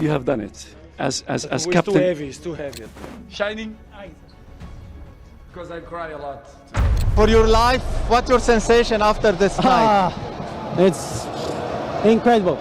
you have done it as It's captain. too heavy. It's too heavy. Shining? Because I cry a lot. For your life, what's your sensation after this night? It's incredible.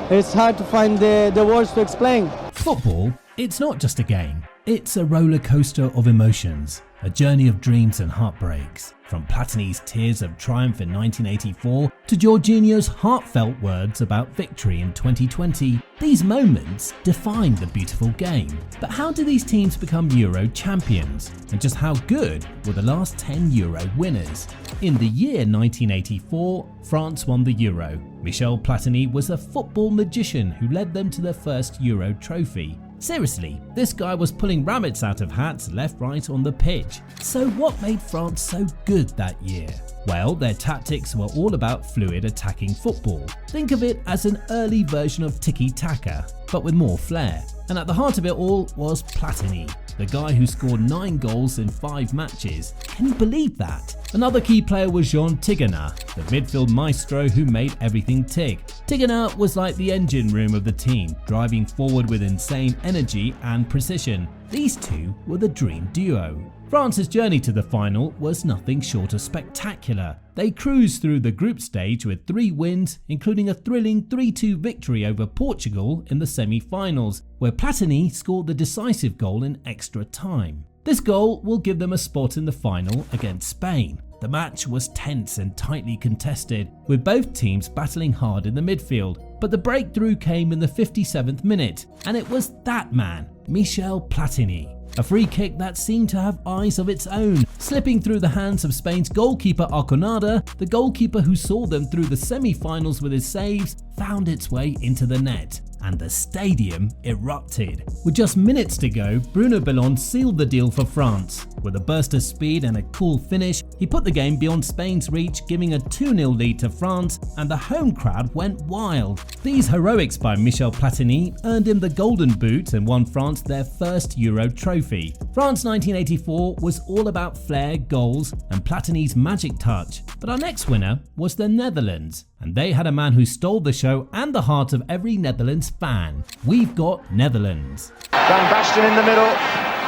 It's hard to find the words to explain. Football, it's not just a game. It's a roller coaster of emotions, a journey of dreams and heartbreaks. From Platini's tears of triumph in 1984 to Jorginho's heartfelt words about victory in 2020, these moments define the beautiful game. But how do these teams become Euro champions? And just how good were the last 10 Euro winners? In the year 1984, France won the Euro. Michel Platini was a football magician who led them to their first Euro trophy. Seriously, this guy was pulling rabbits out of hats left, right on the pitch. So what made France so good that year? Well, their tactics were all about fluid attacking football. Think of it as an early version of tiki-taka, but with more flair. And at the heart of it all was Platini, the guy who scored 9 goals in 5 matches. Can you believe that? Another key player was Jean Tigana, the midfield maestro who made everything tick. Tigana was like the engine room of the team, driving forward with insane energy and precision. These two were the dream duo. France's journey to the final was nothing short of spectacular. They cruised through the group stage with 3 wins, including a thrilling 3-2 victory over Portugal in the semi-finals, where Platini scored the decisive goal in extra time. This goal will give them a spot in the final against Spain. The match was tense and tightly contested, with both teams battling hard in the midfield, but the breakthrough came in the 57th minute, and it was that man, Michel Platini. A free kick that seemed to have eyes of its own, slipping through the hands of Spain's goalkeeper Arconada. The goalkeeper who saw them through the semi-finals with his saves found its way into the net, and the stadium erupted. With just minutes to go, Bruno Bellon sealed the deal for France. With a burst of speed and a cool finish, he put the game beyond Spain's reach, giving a 2-0 lead to France, and the home crowd went wild. These heroics by Michel Platini earned him the Golden Boot and won France their first Euro trophy. France 1984 was all about flair, goals, and Platini's magic touch. But our next winner was the Netherlands, and they had a man who stole the show and the heart of every Netherlands fan. We've got Netherlands. Van Basten in the middle,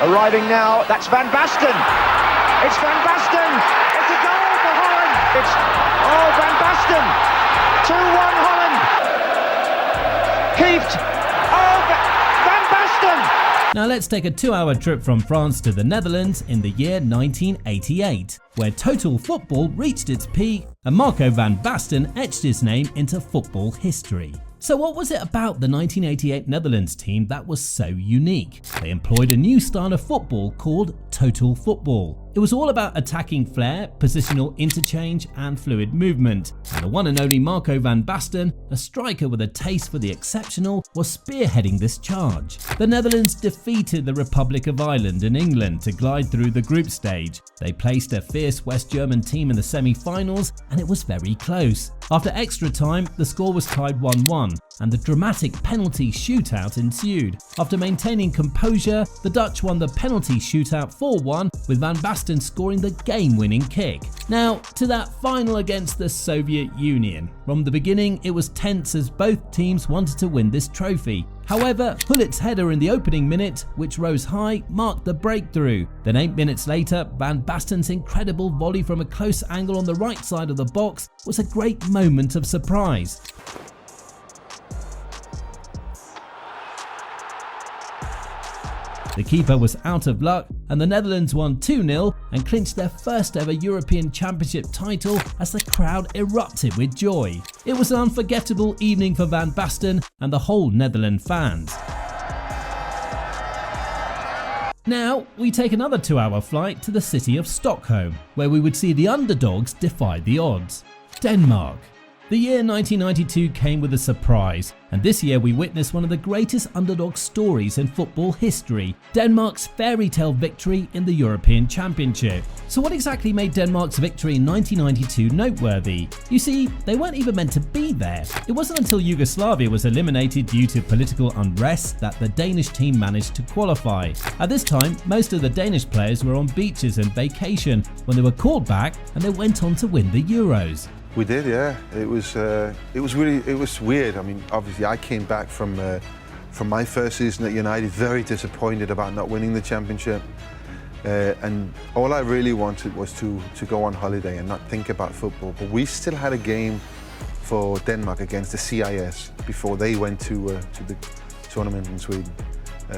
arriving now, that's Van Basten! It's Van Basten! It's a goal for Holland! It's, Van Basten! 2-1 Holland! Kieft! Van Basten! Now let's take a 2-hour trip from France to the Netherlands in the year 1988, where total football reached its peak and Marco van Basten etched his name into football history. So what was it about the 1988 Netherlands team that was so unique? They employed a new style of football called total football. It was all about attacking flair, positional interchange and fluid movement. And the one and only Marco van Basten, a striker with a taste for the exceptional, was spearheading this charge. The Netherlands defeated the Republic of Ireland and England to glide through the group stage. They placed a fierce West German team in the semi-finals, and it was very close. After extra time, the score was tied 1-1, and the dramatic penalty shootout ensued. After maintaining composure, the Dutch won the penalty shootout 4-1, with Van Basten scoring the game-winning kick. Now, to that final against the Soviet Union. From the beginning, it was tense as both teams wanted to win this trophy. However, Hullit's header in the opening minute, which rose high, marked the breakthrough. Then 8 minutes later, Van Basten's incredible volley from a close angle on the right side of the box was a great moment of surprise. The keeper was out of luck, and the Netherlands won 2-0 and clinched their first ever European Championship title as the crowd erupted with joy. It was an unforgettable evening for Van Basten and the whole Netherlands fans. Now, we take another 2-hour flight to the city of Stockholm, where we would see the underdogs defy the odds. Denmark. The year 1992 came with a surprise, and this year we witnessed one of the greatest underdog stories in football history, Denmark's fairy tale victory in the European Championship. So what exactly made Denmark's victory in 1992 noteworthy? You see, they weren't even meant to be there. It wasn't until Yugoslavia was eliminated due to political unrest that the Danish team managed to qualify. At this time, most of the Danish players were on beaches and vacation when they were called back, and they went on to win the Euros. We did, yeah. It was weird. I mean, obviously I came back from from my first season at United, very disappointed about not winning the championship. And all I really wanted was to go on holiday and not think about football. But we still had a game for Denmark against the CIS before they went to the tournament in Sweden.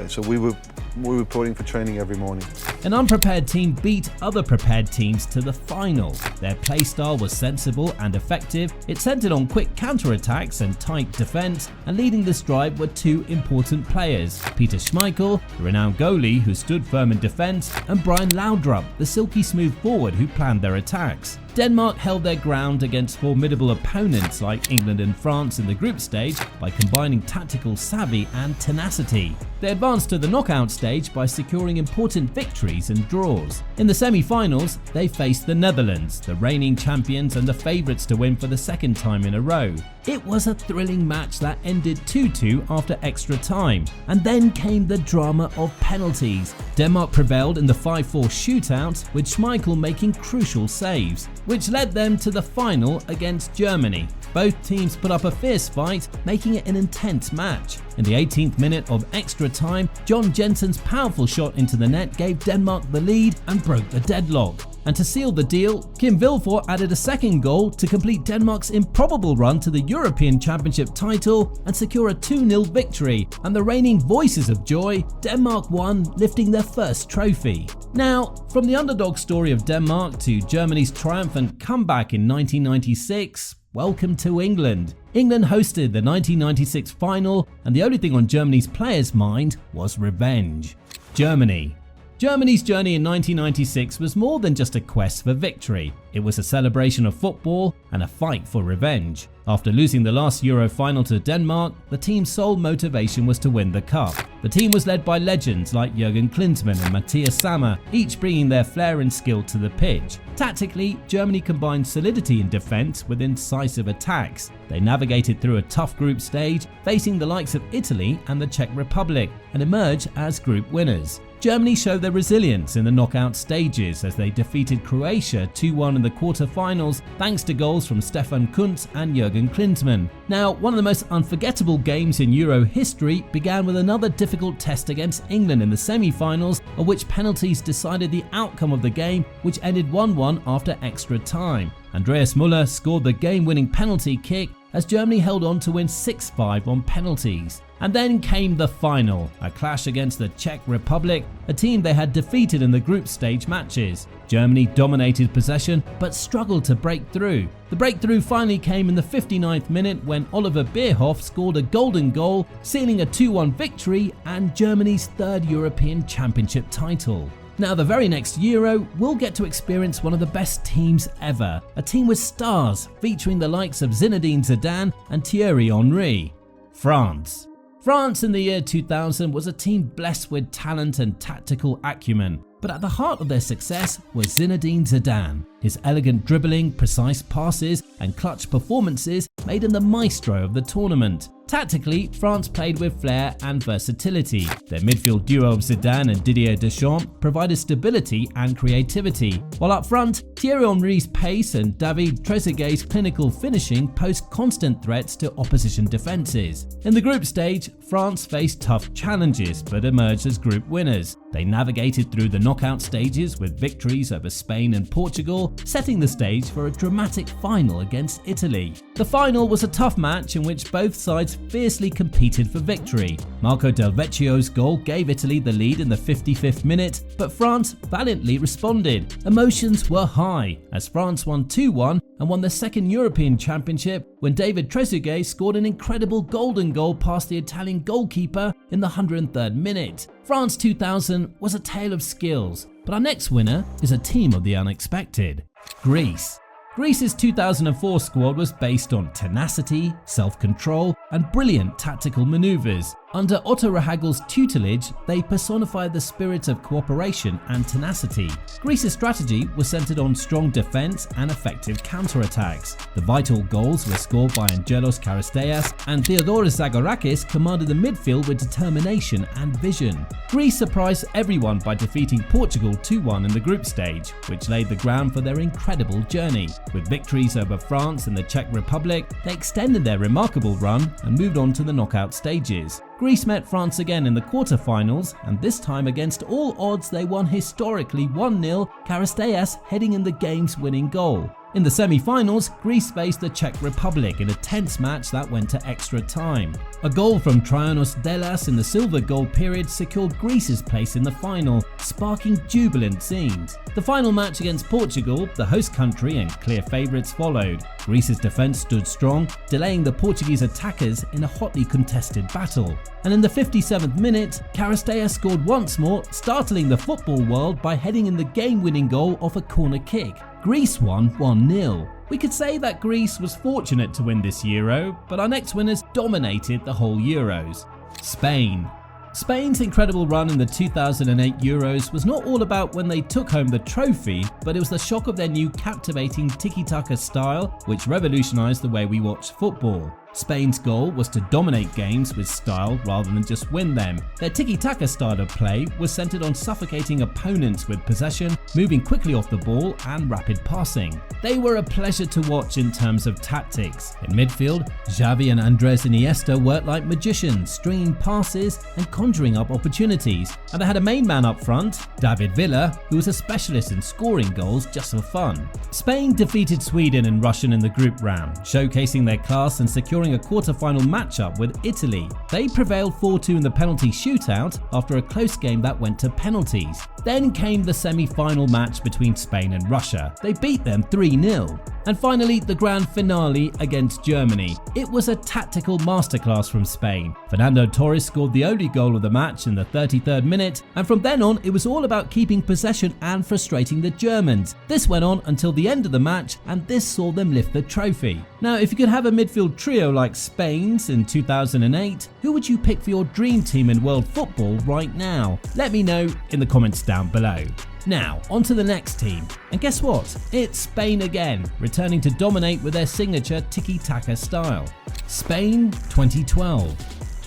So we were reporting for training every morning. An unprepared team beat other prepared teams to the final. Their play style was sensible and effective. It centered on quick counter-attacks and tight defense, and leading this drive were two important players: Peter Schmeichel, the renowned goalie who stood firm in defense, and Brian Laudrup, the silky smooth forward who planned their attacks. Denmark held their ground against formidable opponents like England and France in the group stage by combining tactical savvy and tenacity. They advanced to the knockout stage by securing important victories and draws. In the semi-finals, they faced the Netherlands, the reigning champions and the favourites to win for the second time in a row. It was a thrilling match that ended 2-2 after extra time, and then came the drama of penalties. Denmark prevailed in the 5-4 shootout, with Schmeichel making crucial saves, which led them to the final against Germany. Both teams put up a fierce fight, making it an intense match. In the 18th minute of extra time, John Jensen's powerful shot into the net gave Denmark the lead and broke the deadlock. And to seal the deal, Kim Vilfort added a second goal to complete Denmark's improbable run to the European Championship title and secure a 2-0 victory. And the reigning voices of joy, Denmark won, lifting their first trophy. Now, from the underdog story of Denmark to Germany's triumphant comeback in 1996, welcome to England. England hosted the 1996 final, and the only thing on Germany's players' mind was revenge. Germany's journey in 1996 was more than just a quest for victory. It was a celebration of football and a fight for revenge. After losing the last Euro final to Denmark, the team's sole motivation was to win the cup. The team was led by legends like Jürgen Klinsmann and Matthias Sammer, each bringing their flair and skill to the pitch. Tactically, Germany combined solidity in defence with incisive attacks. They navigated through a tough group stage, facing the likes of Italy and the Czech Republic, and emerged as group winners. Germany showed their resilience in the knockout stages as they defeated Croatia 2-1 in the quarter-finals thanks to goals from Stefan Kuntz and Jürgen Klinsmann. Now, one of the most unforgettable games in Euro history began with another difficult test against England in the semi-finals, of which penalties decided the outcome of the game, which ended 1-1 after extra time. Andreas Müller scored the game-winning penalty kick as Germany held on to win 6-5 on penalties. And then came the final, a clash against the Czech Republic, a team they had defeated in the group stage matches. Germany dominated possession but struggled to break through. The breakthrough finally came in the 59th minute when Oliver Bierhoff scored a golden goal, sealing a 2-1 victory and Germany's third European Championship title. Now, the very next Euro, we'll get to experience one of the best teams ever, a team with stars featuring the likes of Zinedine Zidane and Thierry Henry. France in the year 2000 was a team blessed with talent and tactical acumen, but at the heart of their success was Zinedine Zidane. His elegant dribbling, precise passes and clutch performances made him the maestro of the tournament. Tactically, France played with flair and versatility. Their midfield duo of Zidane and Didier Deschamps provided stability and creativity, while up front, Thierry Henry's pace and David Trezeguet's clinical finishing posed constant threats to opposition defences. In the group stage, France faced tough challenges but emerged as group winners. They navigated through the knockout stages with victories over Spain and Portugal, setting the stage for a dramatic final against Italy. The final was a tough match in which both sides fiercely competed for victory. Marco Del Vecchio's goal gave Italy the lead in the 55th minute, but France valiantly responded. Emotions were high as France won 2-1 and won the second European Championship when David Trezeguet scored an incredible golden goal past the Italian goalkeeper in the 103rd minute. France 2000 was a tale of skills, but our next winner is a team of the unexpected: Greece. Greece's 2004 squad was based on tenacity, self-control, and brilliant tactical maneuvers. Under Otto Rehagel's tutelage, they personified the spirit of cooperation and tenacity. Greece's strategy was centered on strong defense and effective counterattacks. The vital goals were scored by Angelos Charisteas, and Theodoros Zagorakis commanded the midfield with determination and vision. Greece surprised everyone by defeating Portugal 2-1 in the group stage, which laid the ground for their incredible journey. With victories over France and the Czech Republic, they extended their remarkable run and moved on to the knockout stages. Greece met France again in the quarter-finals, and this time against all odds they won historically 1-0, Charisteas heading in the game's winning goal. In the semi-finals, Greece faced the Czech Republic in a tense match that went to extra time. A goal from Traianos Delas in the silver goal period secured Greece's place in the final, sparking jubilant scenes. The final match against Portugal, the host country and clear favourites, followed. Greece's defence stood strong, delaying the Portuguese attackers in a hotly contested battle. And in the 57th minute, Charisteas scored once more, startling the football world by heading in the game-winning goal off a corner kick. Greece won 1-0. We could say that Greece was fortunate to win this Euro, but our next winners dominated the whole Euros. Spain. Spain's incredible run in the 2008 Euros was not all about when they took home the trophy, but it was the shock of their new captivating tiki-taka style, which revolutionised the way we watch football. Spain's goal was to dominate games with style rather than just win them. Their tiki-taka style of play was centered on suffocating opponents with possession, moving quickly off the ball and rapid passing. They were a pleasure to watch in terms of tactics. In midfield, Xavi and Andres Iniesta worked like magicians, stringing passes and conjuring up opportunities. And they had a main man up front, David Villa, who was a specialist in scoring goals just for fun. Spain defeated Sweden and Russia in the group round, showcasing their class and securing a quarter-final matchup with Italy. They prevailed 4-2 in the penalty shootout after a close game that went to penalties. Then came the semi-final match between Spain and Russia. They beat them 3-0. And finally, the grand finale against Germany. It was a tactical masterclass from Spain. Fernando Torres scored the only goal of the match in the 33rd minute, and from then on it was all about keeping possession and frustrating the Germans. This went on until the end of the match, and this saw them lift the trophy. Now, if you could have a midfield trio like Spain's in 2008, who would you pick for your dream team in world football right now? Let me know in the comments down below. Now, on to the next team. And guess what? It's Spain again, returning to dominate with their signature tiki-taka style. Spain 2012.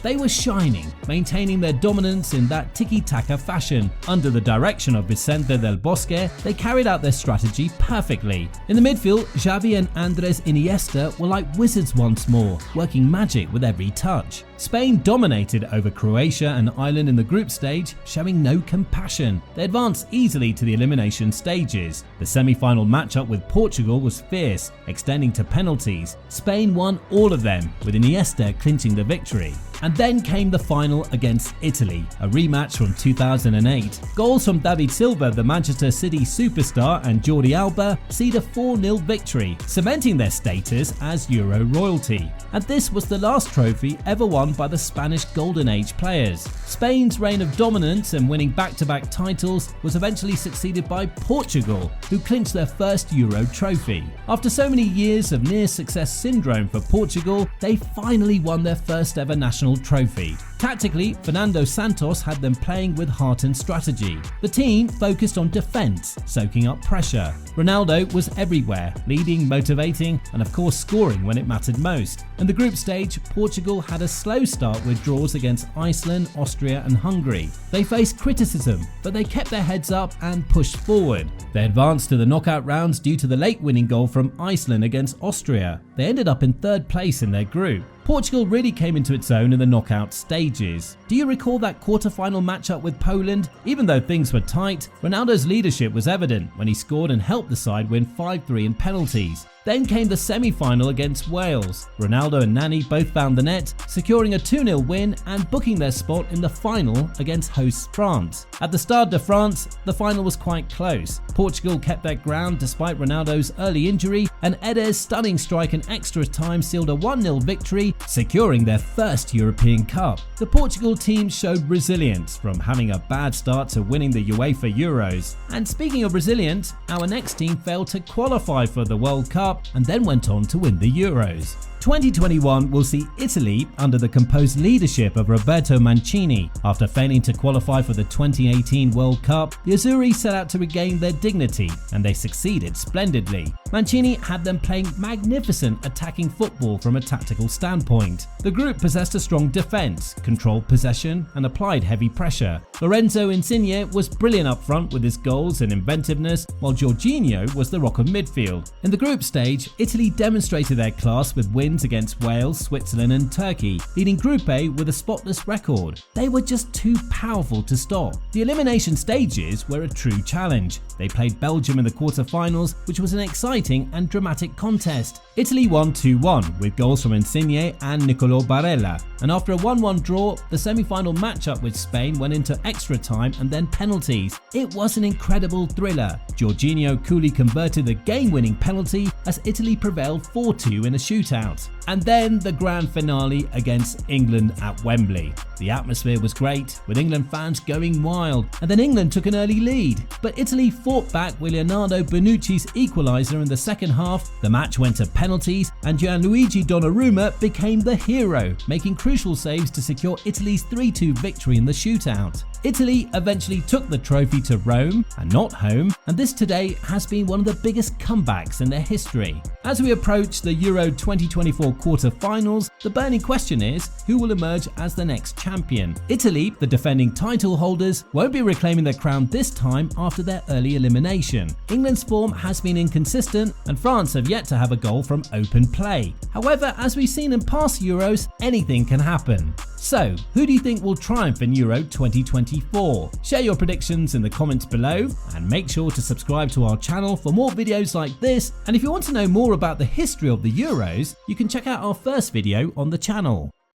They were shining, maintaining their dominance in that tiki-taka fashion. Under the direction of Vicente del Bosque, they carried out their strategy perfectly. In the midfield, Xavi and Andres Iniesta were like wizards once more, working magic with every touch. Spain dominated over Croatia and Ireland in the group stage, showing no compassion. They advanced easily to the elimination stages. The semi-final matchup with Portugal was fierce, extending to penalties. Spain won all of them, with Iniesta clinching the victory. And then came the final against Italy, a rematch from 2008. Goals from David Silva, the Manchester City superstar, and Jordi Alba sealed a 4-0 victory, cementing their status as Euro royalty. And this was the last trophy ever won by the Spanish Golden Age players. Spain's reign of dominance and winning back-to-back titles was eventually succeeded by Portugal, who clinched their first Euro trophy. After so many years of near-success syndrome for Portugal, they finally won their first ever national trophy. Tactically, Fernando Santos had them playing with heart and strategy. The team focused on defence, soaking up pressure. Ronaldo was everywhere, leading, motivating, and of course scoring when it mattered most. In the group stage, Portugal had a slow start with draws against Iceland, Austria and Hungary. They faced criticism, but they kept their heads up and pushed forward. They advanced to the knockout rounds due to the late winning goal from Iceland against Austria. They ended up in third place in their group. Portugal really came into its own in the knockout stages. Do you recall that quarter-final matchup with Poland? Even though things were tight, Ronaldo's leadership was evident when he scored and helped the side win 5-3 in penalties. Then came the semi-final against Wales. Ronaldo and Nani both found the net, securing a 2-0 win and booking their spot in the final against hosts France. At the Stade de France, the final was quite close. Portugal kept their ground despite Ronaldo's early injury, and Eder's stunning strike in extra time sealed a 1-0 victory, securing their first European Cup. The Portugal team showed resilience, from having a bad start to winning the UEFA Euros. And speaking of resilience, our next team failed to qualify for the World Cup and then went on to win the Euros. 2021 will see Italy under the composed leadership of Roberto Mancini. After failing to qualify for the 2018 World Cup, the Azzurri set out to regain their dignity, and they succeeded splendidly. Mancini had them playing magnificent attacking football from a tactical standpoint. The group possessed a strong defence, controlled possession, and applied heavy pressure. Lorenzo Insigne was brilliant up front with his goals and inventiveness, while Jorginho was the rock of midfield. In the group stage, Italy demonstrated their class with wins against Wales, Switzerland and Turkey, leading Group A with a spotless record. They were just too powerful to stop. The elimination stages were a true challenge. They played Belgium in the quarter-finals, which was an exciting and dramatic contest. Italy won 2-1 with goals from Insigne and Niccolò Barella, and after a 1-1 draw, the semi-final matchup with Spain went into extra time and then penalties. It was an incredible thriller. Jorginho coolly converted the game-winning penalty as Italy prevailed 4-2 in a shootout. And then the grand finale against England at Wembley. The atmosphere was great, with England fans going wild, and then England took an early lead. But Italy fought back with Leonardo Bonucci's equaliser in the second half. The match went to penalties, and Gianluigi Donnarumma became the hero, making crucial saves to secure Italy's 3-2 victory in the shootout. Italy eventually took the trophy to Rome, and not home, and this today has been one of the biggest comebacks in their history. As we approach the Euro 2024 quarter-finals, the burning question is, who will emerge as the next champion? Italy, the defending title holders, won't be reclaiming their crown this time after their early elimination. England's form has been inconsistent, and France have yet to have a goal from open play. However, as we've seen in past Euros, anything can happen. So, who do you think will triumph in Euro 2024? Share your predictions in the comments below, and make sure to subscribe to our channel for more videos like this. And if you want to know more about the history of the Euros, you can check out our first video on the channel.